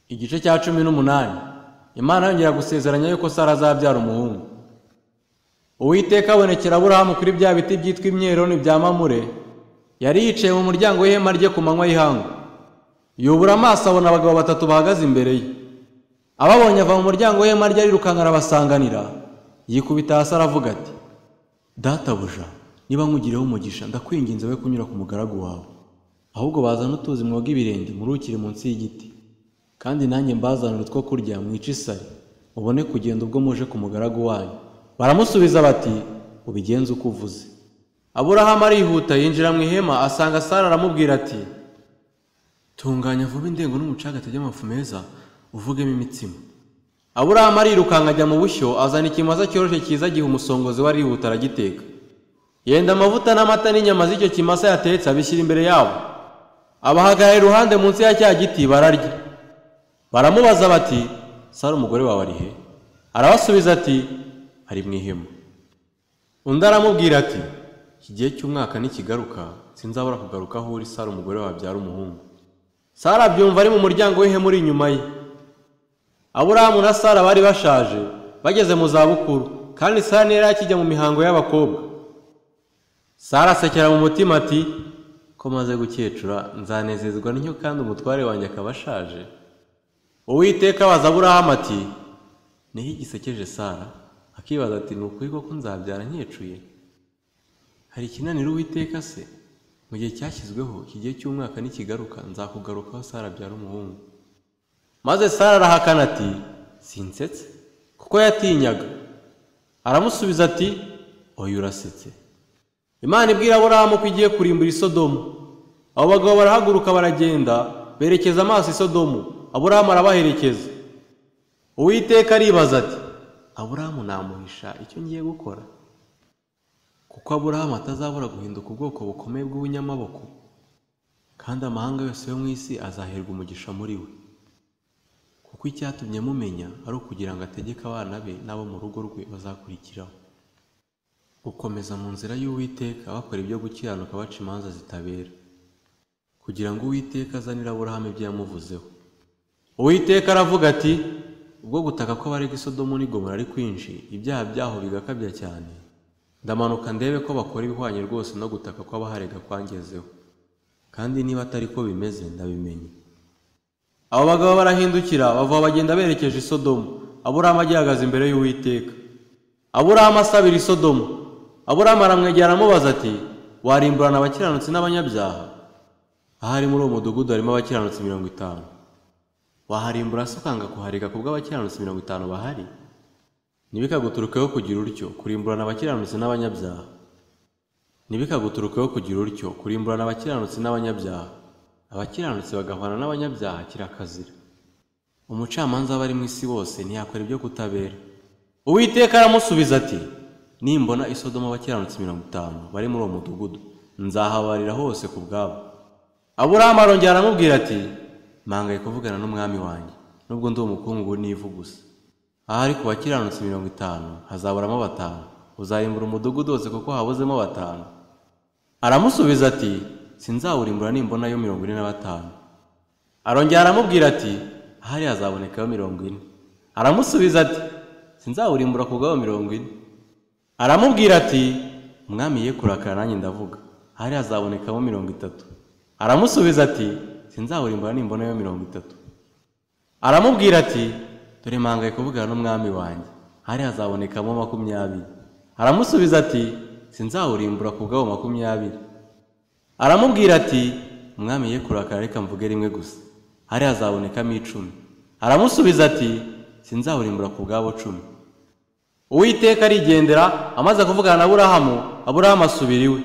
Igice cya 18. Imana yongera gusezeranya yuko Sara azabyara umuhungu. Uwiteka abonekera Aburahamu kuri bya biti byitwa imyeroni bya Mamure. Yari yicaye mu muryango w'ihema rye ku manywa y'ihangu. Yubura amaso abona abagabo batatu bahagaze imbere ye. Ababonye ava mu muryango w'ihema rye arirukanka arabasanganira. Yikubita hasi aravuga ati: Databuja, niba nkugireho umugisha ndakwinginze we kunyura ku mugaragu wawe. Ahubwo bazana utuzi mwoga ibirenge murukire munsi y'igiti. Kandi nanjye mbazanira utwo kurya mwica isari mubone kugenda ubwo muje ku mugaragu wanyu. Baramusubiza bati: ubigenze uko uvuze. Aburahamu arihuta yinjira mu ihema asanga Sara aramubwira ati: tunganya vuba indengo n'umucaga atajya amafu meza uvugemo imitsima. Aburahamu arirukanka ajya mu bushyo azana ikimaza cyoroshye cyiza gihe umusongozi wari yihuta aragiteka. Yenda amavuta n'amata n'inyama z'icyo kimasa yatetse abishyira imbere yabo. Abahagarara iruhande munsi ya cya giti bararya. Baramubaza bati: Sara umugore wawe ari he? Arabasubiza ati: ari mu ihema. Undi aramubwira ati: iki gihe cy'umwaka nikigaruka sinzabura kugaruka aho uri Sara umugore wawe abyara umuhungu. Sara abyumva ari mu muryango w'ihema uri inyuma ye. Aburahamu na Sara bari bashaje bageze mu zabukuru kandi Sara yari akijya mu mihango y'abakobwa. Sara asekera mu mutima ati: ko maze gukecura nzanezezwa n'icyo kandi umutware wanjye akaba ashaje. Uwiteka abaza Aburahamu ati: niho igisekeje Sara? Akibaza ati: ni ukuri koko nzabyara nkecuye? Hari ikinanira Uwiteka se? Mu gihe cyashyizweho iki gihe cy'umwaka nikigaruka nzakugarukaho Sara abyara umuhungu. Maze Sara arahakana ati: sinsetse, kuko yatinyaga. Aramusubiza ati: oya urasetse. Imana ibwira Aburahamu ko igiye kurimbura i Sodomu. Abo bagabo barahaguruka baragenda berekeza amaso i Sodomu. Aburahamu arabaherekeza. Uwiteka aribaza ati: Aburahamu namuhisha icyo ngiye gukora? Kuko Aburahamu atazabura guhinduka ubwoko bukomeye bw'ubunyamaboko, kandi amahanga yose yo mu isi azaherwa umugisha muri we. Kuko icyatumye mumenya ari ukugira ngo ategeke abana be n'abo mu rugo rwe bazakurikiraho gukomeza mu nzira y'Uwiteka bakora ibyo gukiranuka baca imanza zitabera, kugira ngo Uwiteka azanire Aburahamu ibyo yamuvuzeho. Uwiteka aravuga ati: ubwo gutaka ko barega i Sodomu n'i Gomora ari kwinshi, ibyaha byaho bigakabya cyane, ndamanuka ndebe ko bakora ibihwanye rwose no gutaka ko abaharega kwangezeho, kandi niba atari ko bimeze ndabimenye. Abo bagabo barahindukira bava bagenda berekeje i Sodomu. Aburahamu agihagaze imbere y'Uwiteka. Aburahamu asabira i Sodomu. Aburahamu aramwegera aramubaza ati: warimburana abakiranutsi n'abanyabyaha? Ahari muri uwo mudugudu harimo abakiranutsi 50. Waharimbura se ukanga kuhareka kubw'abakiranutsi 50 bahari? Nibikaguturukeho kugira utyo kurimburana abakiranutsi n'abanyabyaha. Nibikaguturukeho kugira utyo kurimburana abakiranutsi n'abanyabyaha. Abakiranutsi bagahwana n'abanyabyaha kirakazira. Umucamanza w'abari mu isi bose ntiyakora ibyo kutabera. Uwiteka aramusubiza ati: nimbona i Sodomu abakiranutsi 50 bari muri uwo mudugudu, nzahabarira hose ku bwabo. Aburahamu arongera aramubwira ati: mangaye kuvugana n'umwami wanjye, nubwo ndi umukungu n'ivu gusa. Ahari ku bakiranutsi 50 hazaburamo 5, uzarimbura umudugudu wose kuko habuzemo 5. Aramusubiza ati: sinzawurimbura nimbona yo 45. Arongera aramubwira ati: ahari hazabonekayo 40. Aramusubiza ati: sinzawurimbura kubw'abo 40. Aramubwira ati: umwami ye kurakara nanjye ndavuga, ahari hazabonekamo 30. Aramusubiza ati: sinzawurimbura nimbona yo 30. Aramubwira ati: dore mangaye kuvugana n'umwami wanjye, ahari hazabonekamo 20. Aramusubiza ati: sinzawurimbura kubw'abo 20. Aramubwira ati: umwami ye kurakara reka mvuge rimwe gusa, ahari hazabonekamo 10. Aramusubiza ati: sinzawurimbura kubw'abo 10. Uwiteka arigendera amaze kuvugana na Aburahamu. Aburahamu asubira iwe.